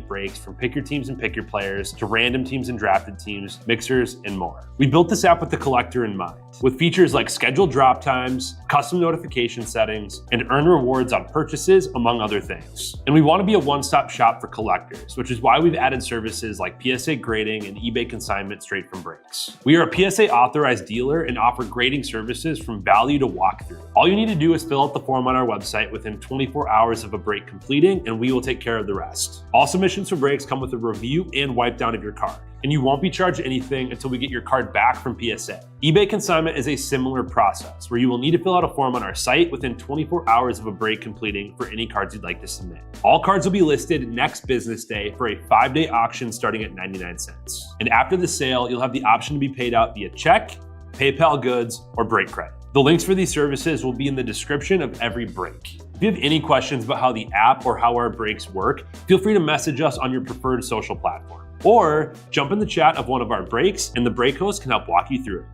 breaks from pick your teams and pick your players to random teams and drafted teams, mixers, and more. We built this app with the collector in mind, with features like scheduled drop times, custom notification settings, and earn rewards on purchases, among other things. And we want to be a one-stop shop for collectors, which is why we've added services like PSA grading and eBay consignment straight from breaks. We are a PSA authorized dealer and offer grading services from value to walkthrough. All you need to do is fill out the form on our website within 24 hours of a break completing, and we will take care of the rest. All submissions for breaks come with a review and wipe down of your card, and you won't be charged anything until we get your card back from PSA. eBay consignment is a similar process where you will need to fill out a form on our site within 24 hours of a break completing for any cards you'd like to submit. All cards will be listed next business day for a 5-day auction starting at 99 cents. And after the sale, you'll have the option to be paid out via check, PayPal goods, or break credit. The links for these services will be in the description of every break. If you have any questions about how the app or how our breaks work, feel free to message us on your preferred social platform. Or jump in the chat of one of our breaks and the break host can help walk you through it.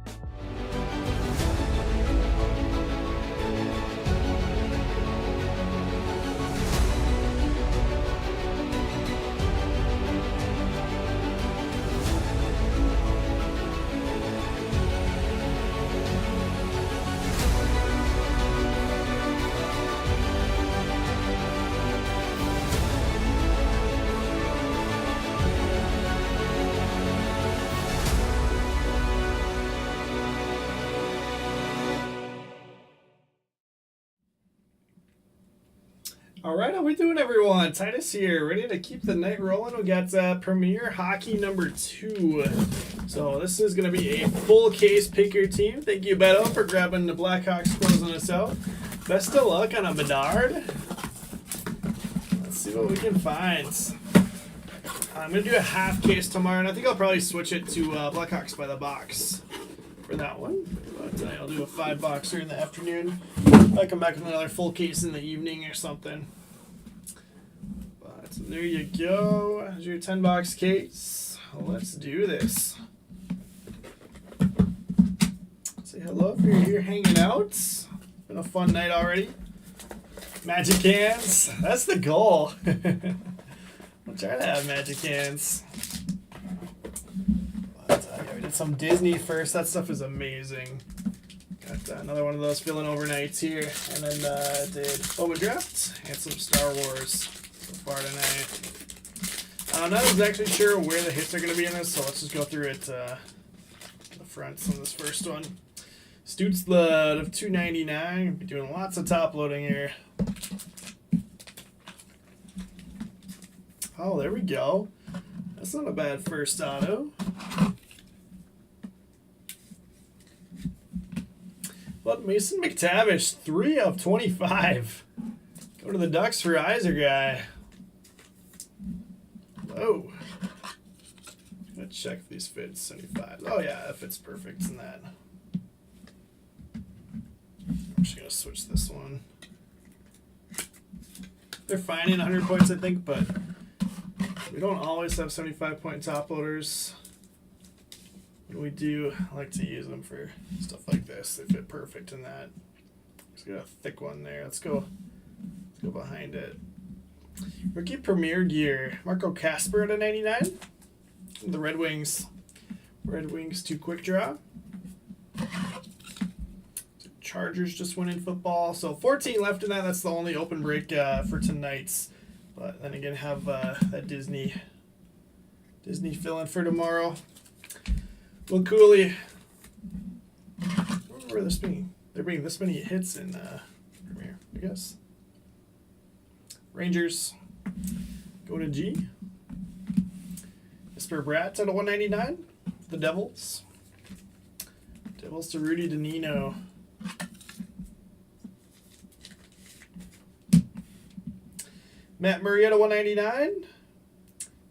All right, how we doing, everyone? Titus here, ready to keep the night rolling. We got Premier Hockey number 2. So this is going to be a full case pick your team. Thank you, Beto, for grabbing the Blackhawks, closing us out. Best of luck on a Bedard. Let's see what we can find. I'm going to do a half case tomorrow, and I think I'll probably switch it to Blackhawks by the box for that one. But I'll do a 5-boxer in the afternoon. I'll come back with another full case in the evening or something. But there you go. There's your 10-box case. Let's do this. Say hello if you're here hanging out. It's been a fun night already. Magic hands. That's the goal. I'll try to have magic hands. But yeah, we did some Disney first. That stuff is amazing. Got another one of those feeling overnights here, and then did Overdraft and some Star Wars so far tonight. I'm not exactly sure where the hits are going to be in this, so let's just go through it. The fronts on this first one. Stutes Blood of $2.99. Be doing lots of top loading here. Oh, there we go. That's not a bad first auto. But Mason McTavish, 3 of 25. Go to the Ducks for Iser guy. Whoa. Let's check if these fit 75. Oh yeah, that fits perfect in that. I'm just gonna switch this one. They're fine in 100 points, I think, but we don't always have 75-point top loaders. We do like to use them for stuff like this. They fit perfect in that. Just got a thick one there. Let's go behind it. Rookie Premier Gear. Marco Casper at a 99. The Red Wings. Red Wings to quick draw. Chargers just went in football. So 14 left in that. That's the only open break for tonight's. But then again, have that Disney fill in for tomorrow. Well, Cooley. I don't remember this being. There being this many hits in Premier, I guess. Rangers go to G. Jesper Bratt at a 199. The Devils. Devils to Rudy DeNino. Matt Murray at a 199.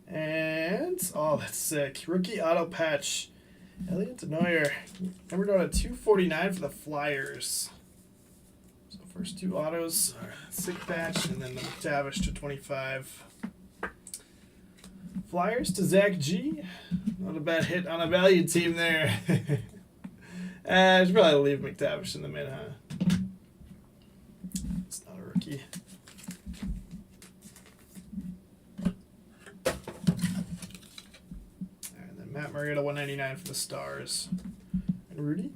And oh, that's sick. Rookie auto patch. Elliot Denoyer. Number down at 249 for the Flyers. So first two autos are sick patch, and then the McTavish to 25. Flyers to Zach G. Not a bad hit on a value team there. I should probably leave McTavish in the mid, huh? It's not a rookie. Matt Murray to 199 for the Stars. And Rudy.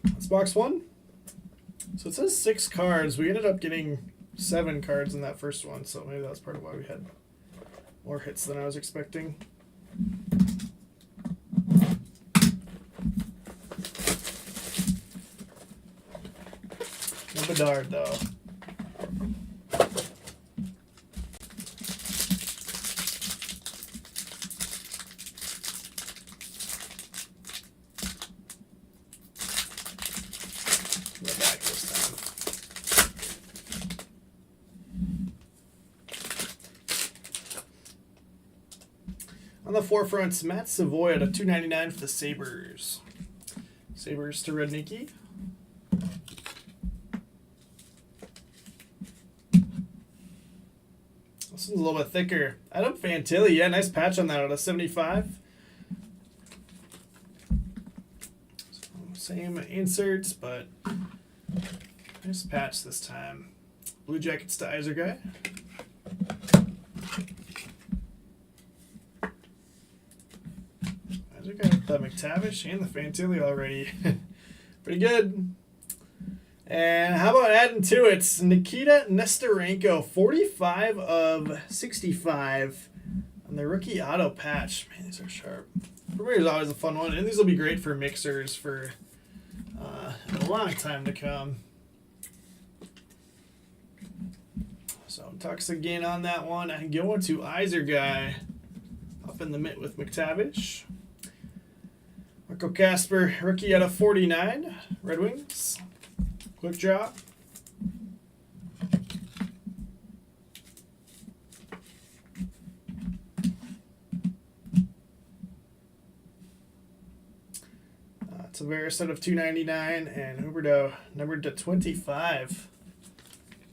That's box 1. So it says 6 cards. We ended up getting 7 cards in that first one, so maybe that's part of why we had more hits than I was expecting. No Bedard, though. Back this time. On the forefronts, Matt Savoy at a 299 for the Sabres. Sabres to Rudnicki. This one's a little bit thicker. Adam Fantilli, yeah, nice patch on that at a 75. Same inserts, but nice patch this time. Blue Jackets to Yzerguy. Yzerguy with the McTavish and the Fantilli already. Pretty good. And how about adding to it, Nikita Nesterenko, 45 of 65 on the rookie auto patch. Man, these are sharp. Premier is always a fun one, and these will be great for mixers for a long time to come. So Tux again on that one. And going to Yzerguy up in the mitt with McTavish. Marco Kasper, rookie out of 49, Red Wings. Quick draw. Tavares out of 299 and Huberdeau numbered to 25.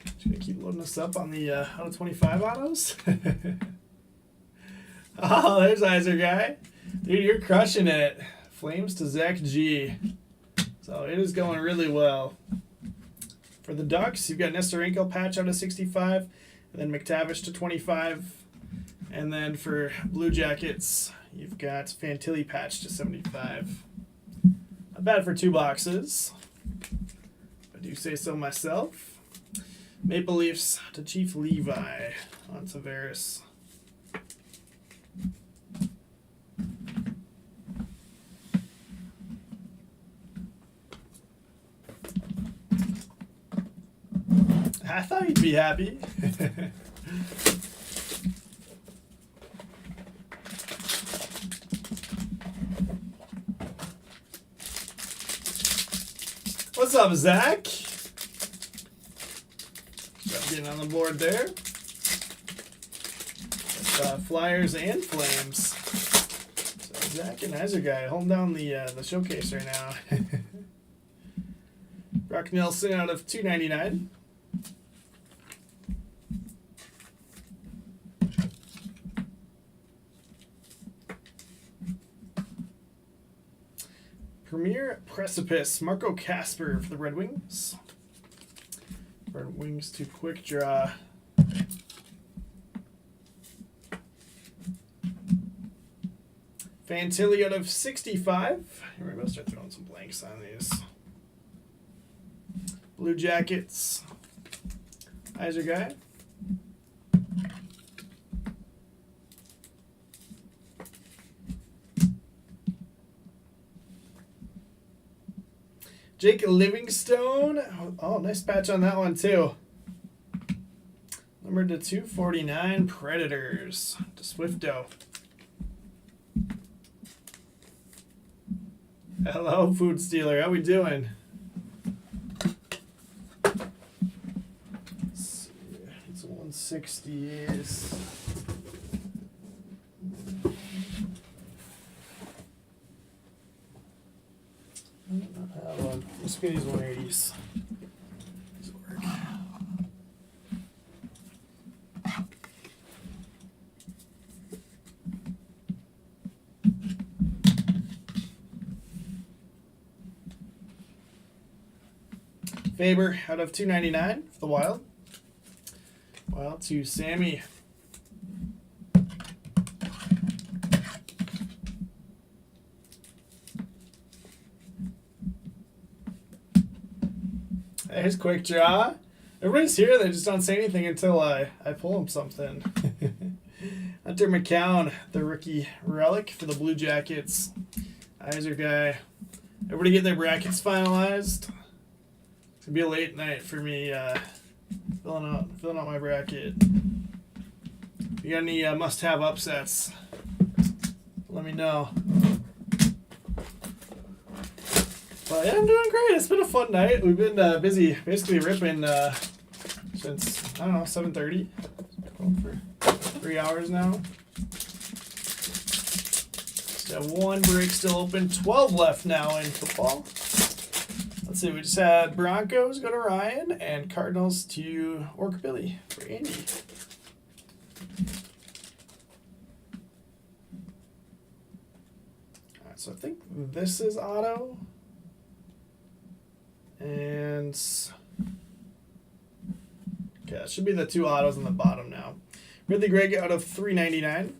Just gonna keep loading this up on the out of 25 autos. Oh, there's Yzerguy. Dude, you're crushing it. Flames to Zach G. So it is going really well. For the Ducks, you've got Nesterenko patch out of 65, and then McTavish to 25. And then for Blue Jackets, you've got Fantilli patch to 75. Not bad for 2 boxes. If I do say so myself. Maple Leafs to Chief Levi on Tavares. I thought you'd be happy. What's up, Zach? Getting on the board there. Flyers and Flames. So Zach and Yzerguy holding down the showcase right now. Brock Nelson out of 299. Premier Precipice, Marco Kasper for the Red Wings. Red Wings to quick draw. Fantilli out of 65. Here we go, start throwing some blanks on these. Blue Jackets, Yzerguy. Jake Livingstone. Oh, nice patch on that one, too. Numbered to 249, Predators to Swifto. Hello, Food Stealer. How we doing? Let's see. It's 160 is. Let's get these 180s. These work. Faber out of 299 for the Wild. Wild to Sammy. Nice quick draw. Everybody's here. They just don't say anything until I pull them something. Hunter McCown, the rookie relic for the Blue Jackets. Iser guy. Everybody get their brackets finalized. It's gonna be a late night for me filling out my bracket. If you got any must-have upsets, let me know. But yeah, I'm doing great. It's been a fun night. We've been busy, basically ripping since, I don't know, 7:30. Going for 3 hours now. Just have one break still open. 12 left now in football. Let's see, we just had Broncos go to Ryan and Cardinals to Orkbilly for Andy. Alright, so I think this is auto. And okay, that should be the two autos on the bottom now. Ridley Gregg out of 399.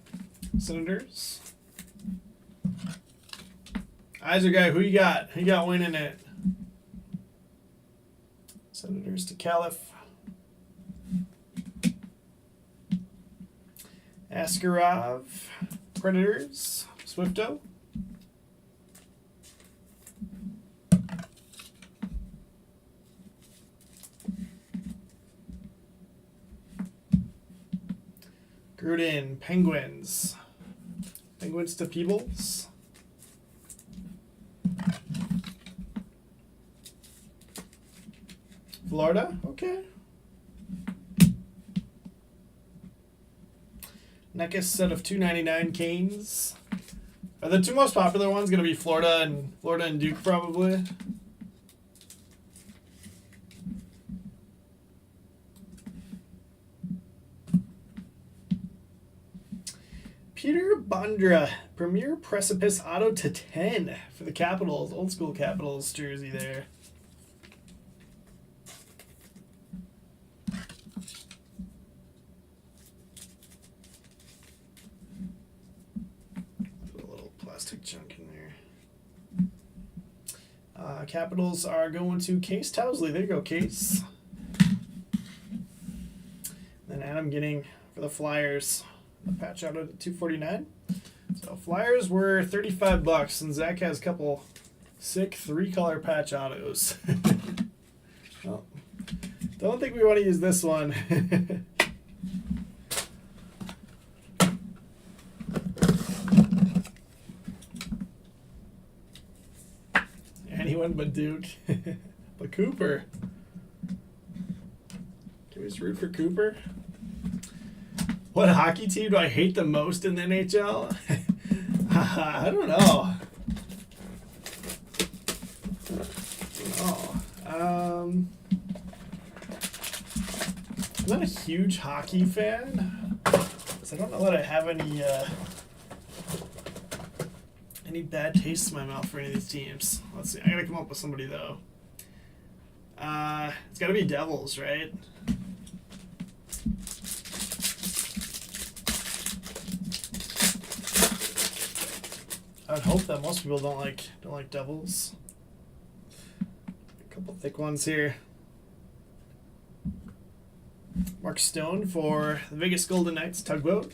Senators. Iser guy, who you got? Who you got winning it? Senators to Caliph. Askarov. Predators. Swifto. Gruden, Penguins. Penguins to Peebles. Florida, okay. Neckes set of 299 Canes. Are the two most popular ones going to be Florida and Duke probably? Peter Bondra, Premier Precipice Auto to 10 for the Capitals, old school Capitals jersey there. Put a little plastic chunk in there. Capitals are going to Case Towsley. There you go, Case. Then Adam Ginning for the Flyers. A patch out at 249. So Flyers were $35, and Zach has a couple sick 3-color patch autos. Well, don't think we want to use this one. Anyone but Duke. But Cooper. Can we just root for Cooper? What hockey team do I hate the most in the NHL? I don't know. I'm not a huge hockey fan, so I don't know that I have any bad tastes in my mouth for any of these teams. Let's see. I gotta come up with somebody though. It's gotta be Devils, right? I'd hope that most people don't like Devils. A couple thick ones here. Mark Stone for the Vegas Golden Knights Tugboat.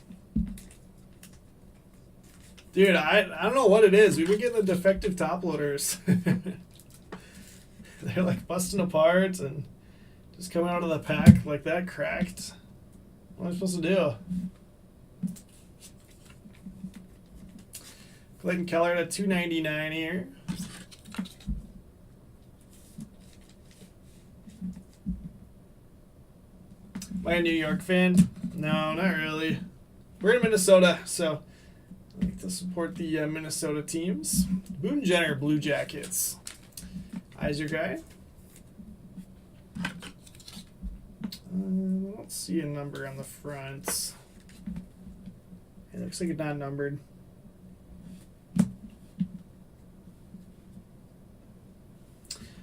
Dude, I don't know what it is. We've been getting the defective top loaders. They're like busting apart and just coming out of the pack like that cracked. What am I supposed to do? Clayton Keller at 299 here. Am I a New York fan? No, not really. We're in Minnesota, so I like to support the Minnesota teams. Boone Jenner, Blue Jackets. Iser guy. I don't see a number on the front. It looks like it's not numbered.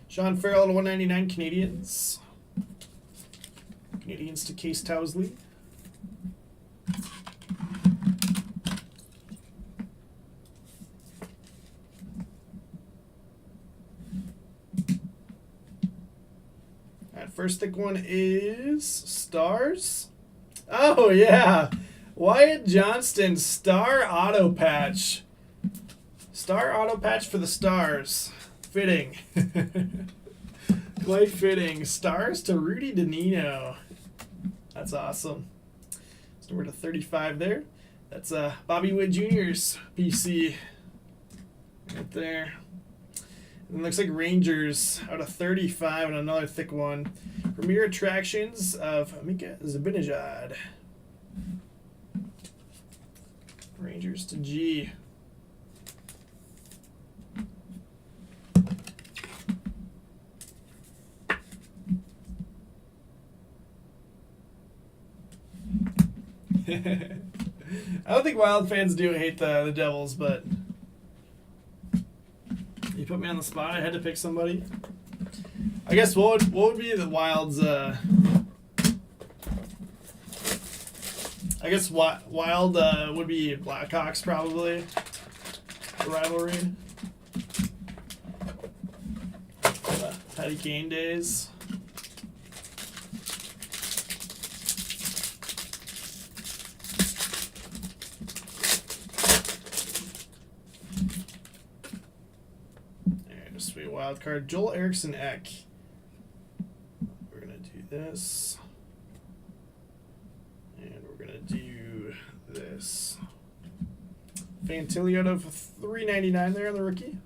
Sean Farrell to 199 Canadians. Canadians to Case Towsley. First thick one is Stars. Oh, yeah. Wyatt Johnston, Star Auto Patch. Star Auto Patch for the Stars. Fitting. Quite fitting. Stars to Rudy Danino. That's awesome. So we're to 35 there. That's Bobby Witt Jr.'s PC. Right there. And it looks like Rangers out of 35 and another thick one. Premier Attractions of Mika Zibanejad. Rangers to G. I don't think Wild fans do hate the Devils, but you put me on the spot. I had to pick somebody. I guess what would be the Wild's? I guess Wild would be Blackhawks probably. The rivalry. Patty Kane days. Sweet wild card. Joel Eriksson Ek. We're going to do this. And we're going to do this. Fantilli out of $3.99 there on the rookie.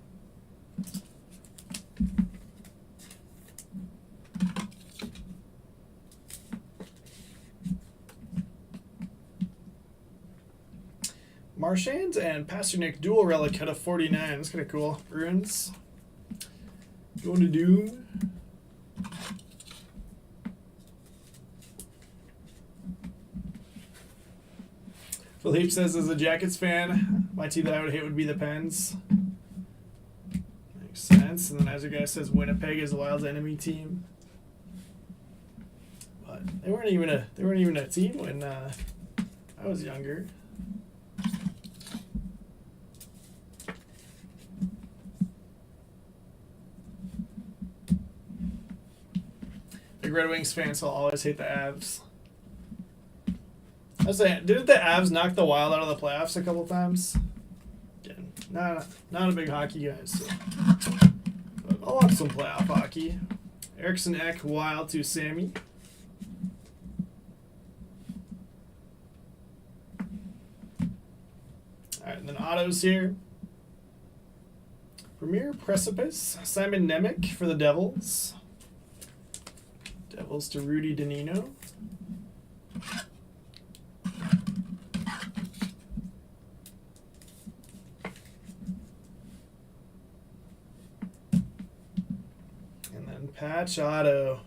Marchand and Pasternak dual relic out of 49. That's kind of cool. Bruins. Going to Doom. Philippe says, as a Jackets fan, my team that I would hate would be the Pens. Makes sense. And then as a guy says, Winnipeg is the Wild's enemy team. But they weren't even a team when I was younger. Big Red Wings fan, so I'll always hate the Avs. I was saying, didn't the Avs knock the Wild out of the playoffs a couple times? Again, not a big hockey guy, so but I'll watch some playoff hockey. Eriksson Ek, Wild to Sammy. Alright, and then autos here. Premier Precipice, Simon Nemec for the Devils. Devils to Rudy Danino. And then patch auto.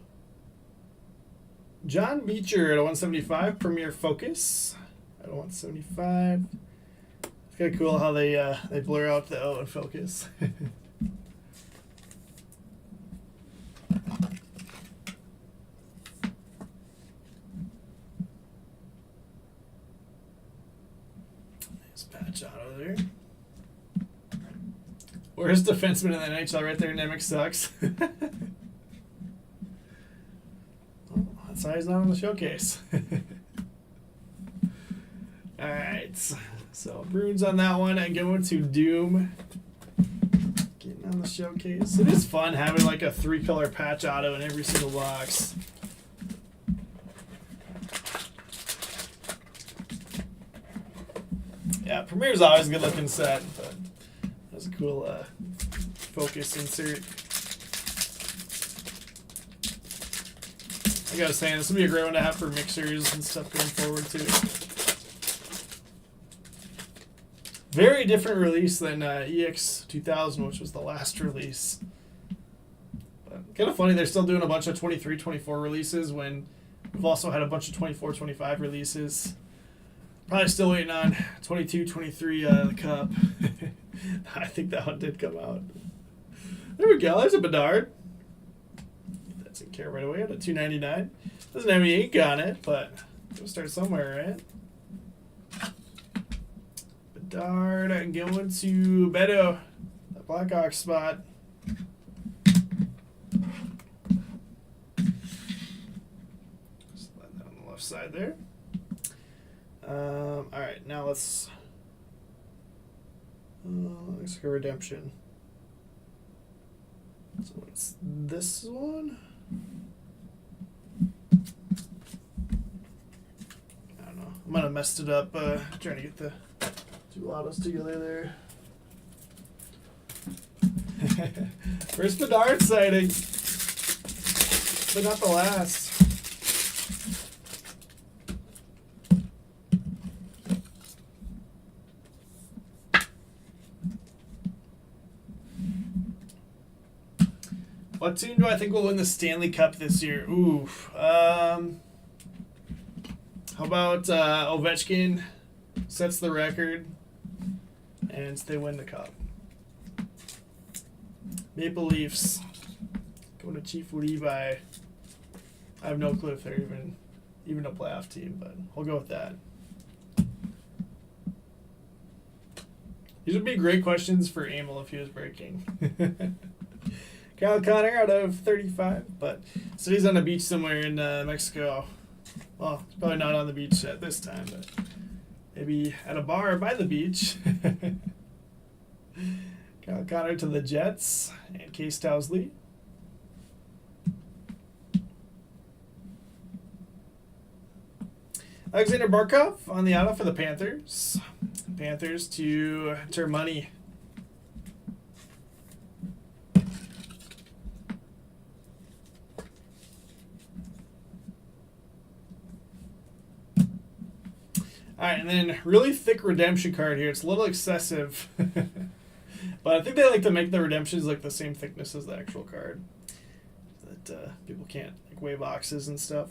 John Beecher at a 175, Premier Focus at a 175. It's kind of cool how they blur out the O in Focus. Patch auto there. Worst defenseman in the NHL right there. Nemec sucks. Well, that's why he's not on the showcase. Alright. So Bruins on that one and going to Doom. Getting on the showcase. It is fun having like a 3-color patch auto in every single box. Yeah, Premier's always a good looking set, but that's a cool Focus insert. Like I was saying, this will be a great one to have for mixers and stuff going forward too. Very different release than EX 2000, which was the last release. But kind of funny, they're still doing a bunch of 23, 24 releases when we've also had a bunch of 24, 25 releases. Probably still waiting on 22, 23, the Cup. I think that one did come out. There we go. There's a Bedard. That's in care right away at a $2.99. Doesn't have any ink on it, but it'll start somewhere, right? Bedard going to Beto, the Blackhawks spot. side there. All right, now let's looks like a redemption. So it's this one. I don't know. I might have messed it up trying to get the two autos together there. First Bedard sighting, but not the last. What team do I think will win the Stanley Cup this year? Oof. How about Ovechkin sets the record and they win the cup? Maple Leafs going to Chief Levi. I have no clue if they're even a playoff team, but we'll go with that. These would be great questions for Emil if he was breaking. Kyle Connor out of 35, but so he's on the beach somewhere in Mexico. Well, he's probably not on the beach at this time, but maybe at a bar by the beach. Kyle Connor to the Jets and Case Towsley. Alexander Barkov on the auto for the Panthers. Panthers to Termoney. All right, and then really thick redemption card here. It's a little excessive, but I think they like to make the redemptions like the same thickness as the actual card, so that people can't like weigh boxes and stuff.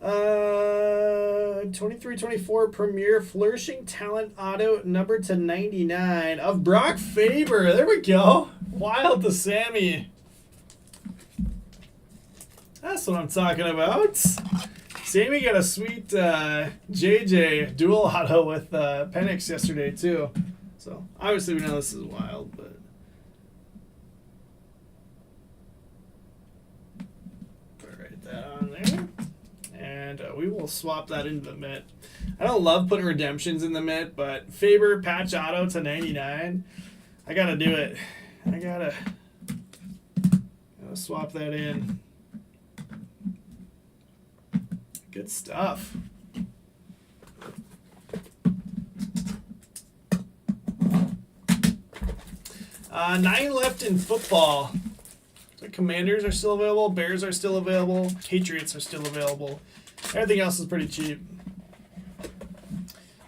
23-24 Premier Flourishing Talent Auto number to 99 of Brock Faber. There we go. Wild to Sammy. That's what I'm talking about. Sammy got a sweet JJ dual auto with Penix yesterday too. So obviously we know this is wild, but write that on there. And we will swap that into the mitt. I don't love putting redemptions in the mitt, but Faber patch auto to 99. I gotta do it. I gotta swap that in. Good stuff. 9 left in football. The Commanders are still available. Bears are still available. Patriots are still available. Everything else is pretty cheap.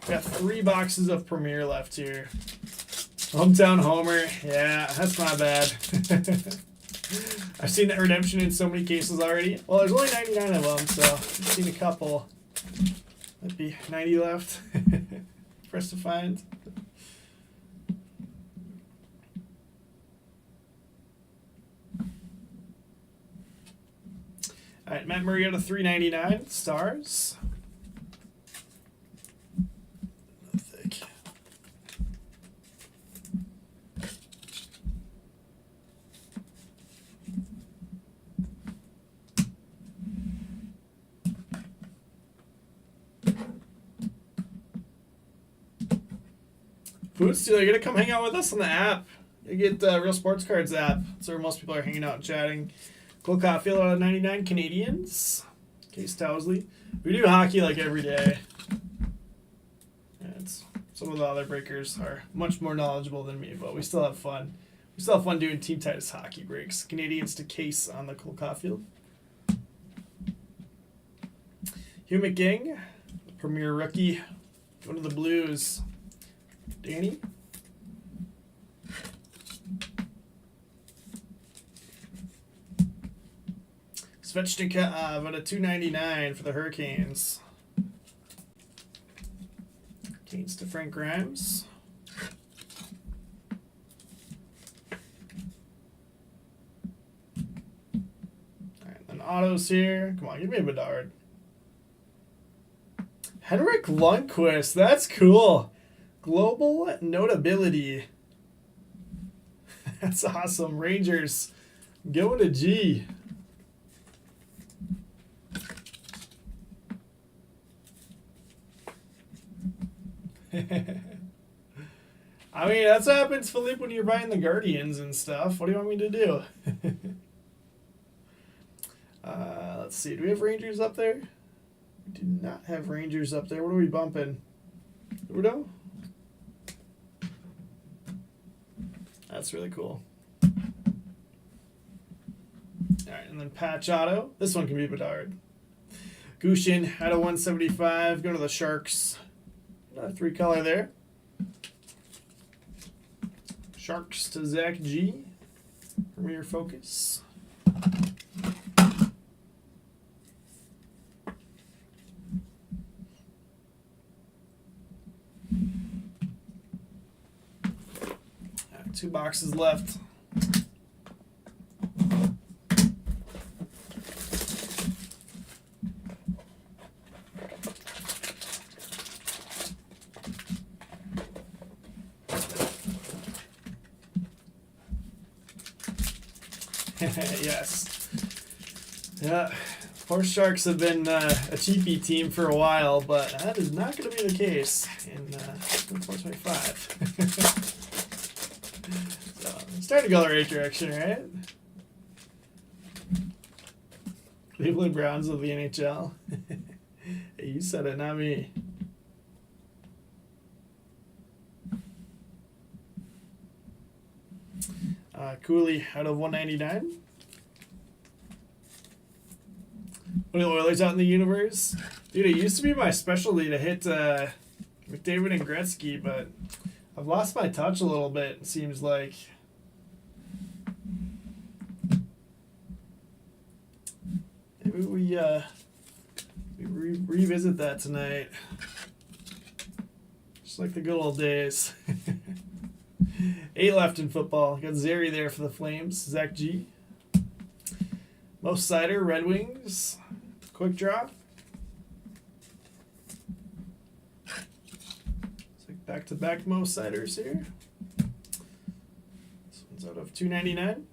We got 3 boxes of Premier left here. Hometown Homer. Yeah, that's not bad. I've seen that redemption in so many cases already. Well, there's only 99 of them, so I've seen a couple. Might be 90 left for us to find. All right, Matt Murray out of 399 stars. Thick. Food Stealer, you're gonna come hang out with us on the app. You get Real Sports Cards app. That's where most people are hanging out and chatting. Cole Caulfield out of 99 Canadians. Case Towsley. We do hockey like every day. And some of the other breakers are much more knowledgeable than me, but we still have fun. We still have fun doing Team Titus hockey breaks. Canadians to Case on the Cole Caulfield. Hugh McGing, Premier rookie, going to the Blues. Danny. Svechnikov at a 299 for the Hurricanes. Canes to Frank Grimes. Alright, then autos here. Come on, give me a Bedard. Henrik Lundqvist, that's cool. Global notability. That's awesome. Rangers going to G. I mean, that's what happens, Philippe, when you're buying the Guardians and stuff. What do you want me to do? Let's see. Do we have Rangers up there? We do not have Rangers up there. What are we bumping? Udo? That's really cool. Alright, and then patch auto. This one can be Bedard. Gushin out of 175. Go to the Sharks. Another 3-color there. Sharks to Zach G. Premier Focus. Right, 2 boxes left. Yes. Yeah. Poor Sharks have been a cheapy team for a while, but that is not going to be the case in 425. So, starting to go the right direction, right? Cleveland Browns of the NHL. Hey, you said it, not me. Cooley out of 199. What are the Oilers out in the universe? Dude, it used to be my specialty to hit McDavid and Gretzky, but I've lost my touch a little bit, it seems like. Maybe we revisit that tonight. Just like the good old days. 8 left in football. Got Zeri there for the Flames. Zach G. Mo Seider, Red Wings. Quick draw. It's like back-to-back Mo Seiders here. This one's out of 299.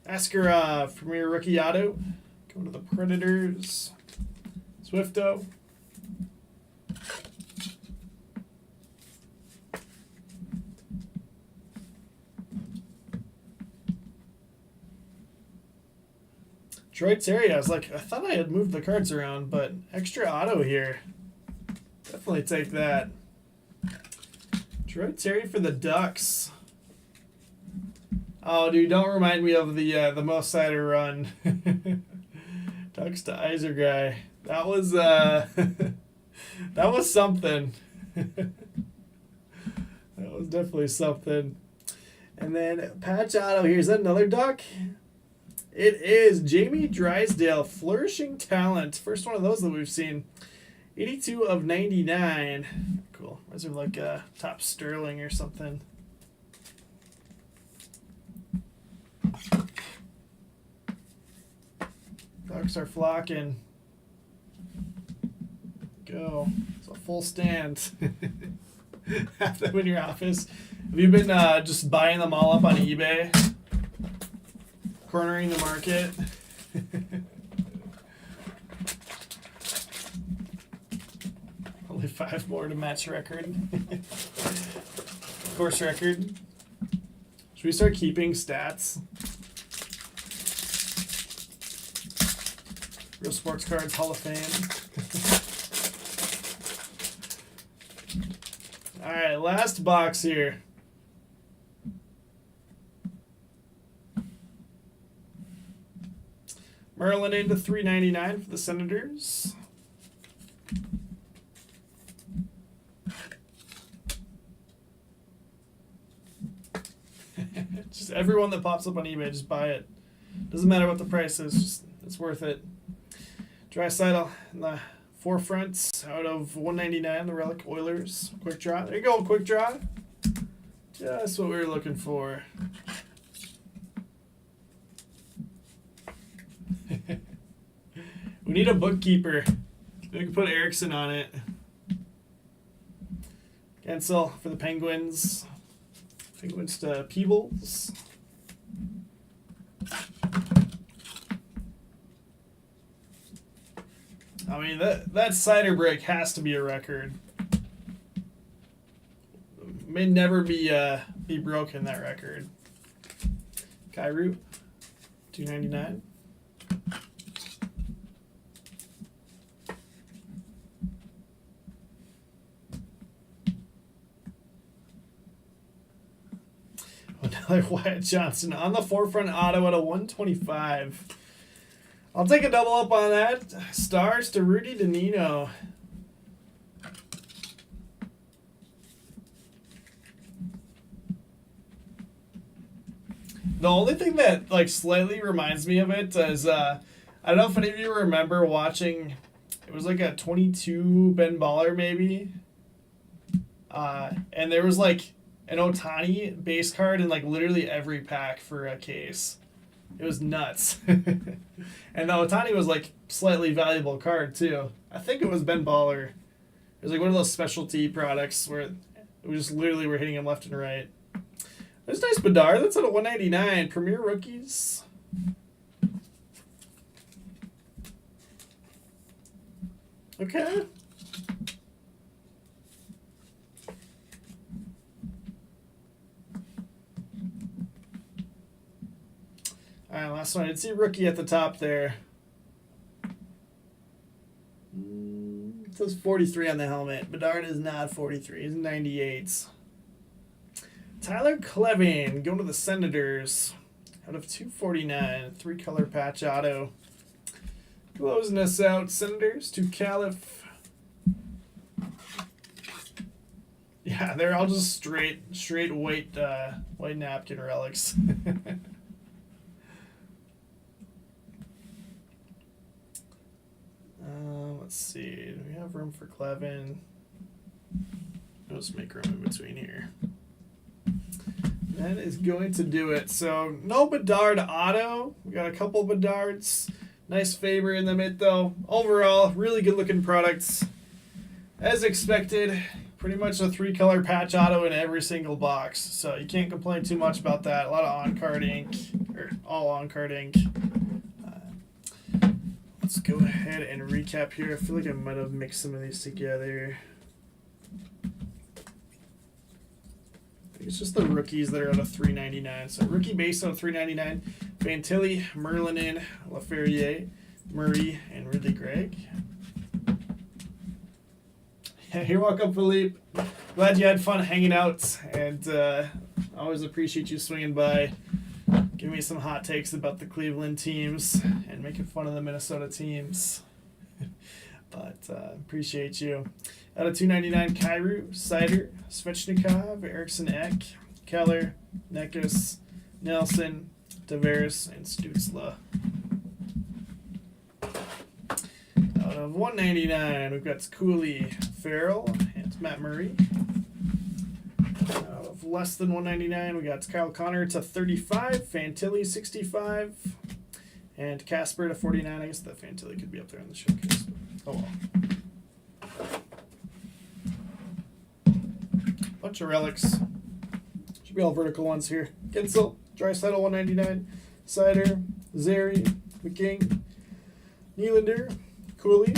Asker Premier Rookie Auto. Going to the Predators. Swifto. Troy Terry, I thought I had moved the cards around, but extra auto here. Definitely take that. Troy Terry for the Ducks. Oh, dude, don't remind me of the Mo Seider run. Ducks to Iser guy. That was that was something. That was definitely something. And then patch auto here. Is that another Duck? It is Jamie Drysdale, flourishing talent. First one of those that we've seen. 82 of 99. Cool. Those are like top Sterling or something. Ducks are flocking. Go. It's a full stand. Have them in your office. Have you been just buying them all up on eBay? Cornering the market. Only 5 more to match record. Course record. Should we start keeping stats? Real Sports Cards Hall of Fame. Alright, last box here. Merlin into $3.99 for the Senators. Just everyone that pops up on eBay, just buy it. Doesn't matter what the price is, just it's worth it. Draisaitl in the forefronts out of 199, the Relic Oilers. Quick draw. There you go, quick draw. Just what we were looking for. We need a bookkeeper. We can put Erickson on it. Gensel for the Penguins. Penguins to Peebles. I mean, that cider break has to be a record. May never be broken, that record. Kyrou, $2.99. Another Wyatt Johnson on the forefront auto at a 125. I'll take a double up on that. Stars to Rudy DeNino. The only thing that like slightly reminds me of it is I don't know if any of you remember watching. It was like a 22 Ben Baller maybe, and there was like an Ohtani base card in like literally every pack for a case. It was nuts. And the Ohtani was like slightly valuable card too. I think it was Ben Baller. It was like one of those specialty products where we just literally were hitting him left and right. There's nice Bedard. That's at a 199. Premier Rookies. Okay. All right, last one. I did see rookie at the top there. It says 43 on the helmet. Bedard is not 43. He's 98. Tyler Clevin going to the Senators out of 249. 3-color patch auto. Closing us out. Senators to Calif. Yeah, they're all just straight white napkin relics. Let's see. Do we have room for Clevin? Let's make room in between here. That is going to do it. So no Bedard auto. We got a couple Bedards. Nice Faber in the mid though. Overall, really good looking products. As expected, pretty much a 3-color patch auto in every single box. So you can't complain too much about that. A lot of on-card ink, or all on-card ink. Let's go ahead and recap here. I feel like I might have mixed some of these together. I think it's just the rookies that are out of $3.99. So rookie base out of $3.99. Fantilli, Merlinin, Laferriere, Murray, and Ridley Gregg. Yeah, you're welcome, Philippe. Glad you had fun hanging out, and always appreciate you swinging by. Give me some hot takes about the Cleveland teams and making fun of the Minnesota teams. But appreciate you. Out of $2.99, Kyrou, Cider, Svechnikov, Eriksson Ek, Keller, Necas, Nelson, Tavares, and Stutzla. Out of $1.99, we've got Cooley, Farrell, and Matt Murray. Out of less than $1.99, we got Kyle Connor to 35, Fantilli 65, and Casper to 49. I guess that Fantilli could be up there on the showcase. Oh well. Bunch of relics. Should be all vertical ones here. Gensel, Draisaitl $1.99, Cider, Zary, McKing, Nylander, Cooley,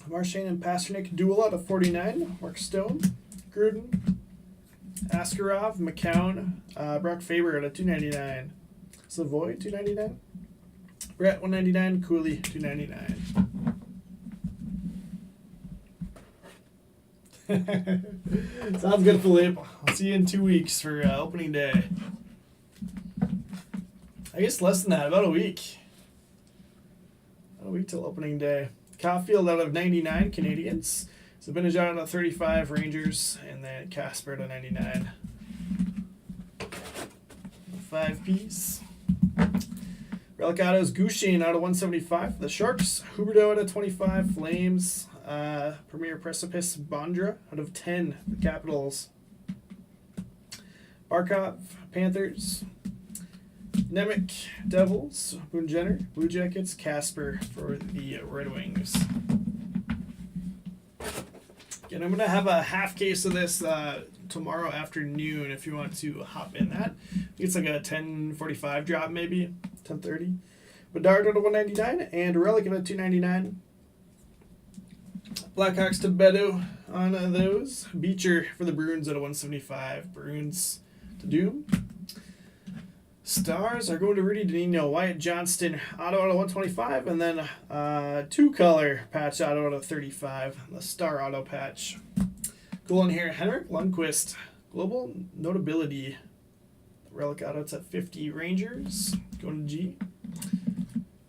Marchand and Pasternak dual out of 49, Mark Stone, Gruden, Askarov, McCown, Brock Faber at a $2.99, Savoy $2.99, Brett $1.99, Cooley $2.99. Sounds good, Philippe. I'll see you in 2 weeks for opening day. I guess less than that, about a week. About a week till opening day. Caulfield out of 99, Canadians. Zibanejad out of 35, Rangers. And then Casper to 99. 5-piece. Relic autos, Gushin out of 175 for the Sharks. Huberdeau out of 25, Flames. Premier Precipice, Bondra out of 10, the Capitals. Barkov, Panthers. Nemec, Devils. Boone Jenner, Blue Jackets. Casper for the Red Wings. Again, I'm going to have a half case of this tomorrow afternoon if you want to hop in that. It's like a 10:45 drop maybe, 10:30. Bedard out of 199, and Relic out of 299. Blackhawks to Beto on those. Beecher for the Bruins out of 175. Bruins to Doom. Stars are going to Rudy Danino, Wyatt Johnston, auto out of 125, and then 2-color patch auto out of 35. The Star auto patch. Cool in here. Henrik Lundqvist, Global Notability. Relic auto to 50. Rangers, going to G.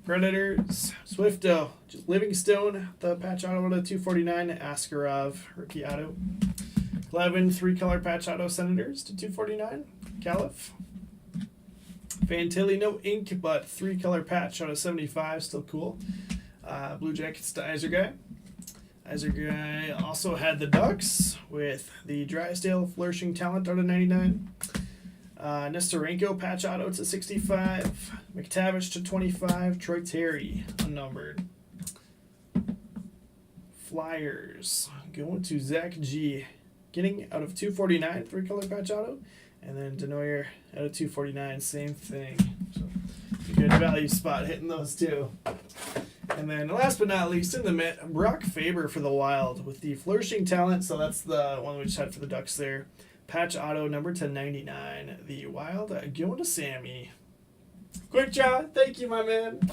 Predators, Swifto, just Livingstone, the patch auto to 249. Askarov, rookie auto. Clevin, 3-color patch auto Senators to 249. Calif. Fantilli, no ink, but 3-color patch out of 75, still cool. Blue Jackets to Iserguy. Iserguy also had the Ducks with the Drysdale Flourishing Talent out of 99. Nestorenko patch auto to 65. McTavish to 25. Troy Terry, unnumbered. Flyers, going to Zach G. Getting out of 249, 3-color patch auto. And then Denoyer out of 249, same thing. So good value spot hitting those two. And then last but not least in the mid, Brock Faber for the Wild with the Flourishing Talent. So that's the one we just had for the Ducks there. Patch auto number 1099. The Wild going to Sammy. Quick John, thank you, my man.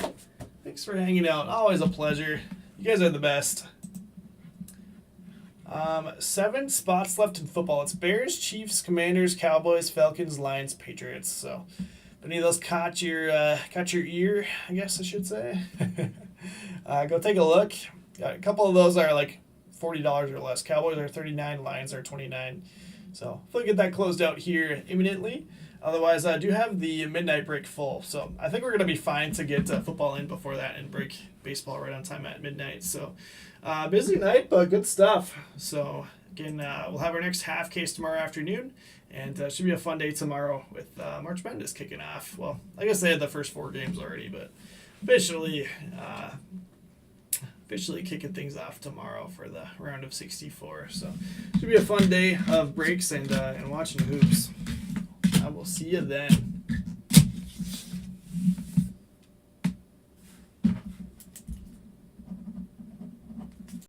Thanks for hanging out. Always a pleasure. You guys are the best. 7 spots left in football. It's Bears, Chiefs, Commanders, Cowboys, Falcons, Lions, Patriots. So if any of those caught your ear, I guess I should say, go take a look. A couple of those are like $40 or less. Cowboys are $39, Lions are $29. So hopefully get that closed out here imminently. Otherwise, I do have the midnight break full. So I think we're going to be fine to get football in before that and break baseball right on time at midnight. So busy night, but good stuff. So again, we'll have our next half case tomorrow afternoon. And it should be a fun day tomorrow with March Madness kicking off. Well, I guess they had the first 4 games already, but officially kicking things off tomorrow for the round of 64. So it should be a fun day of breaks and watching hoops. I will see you then.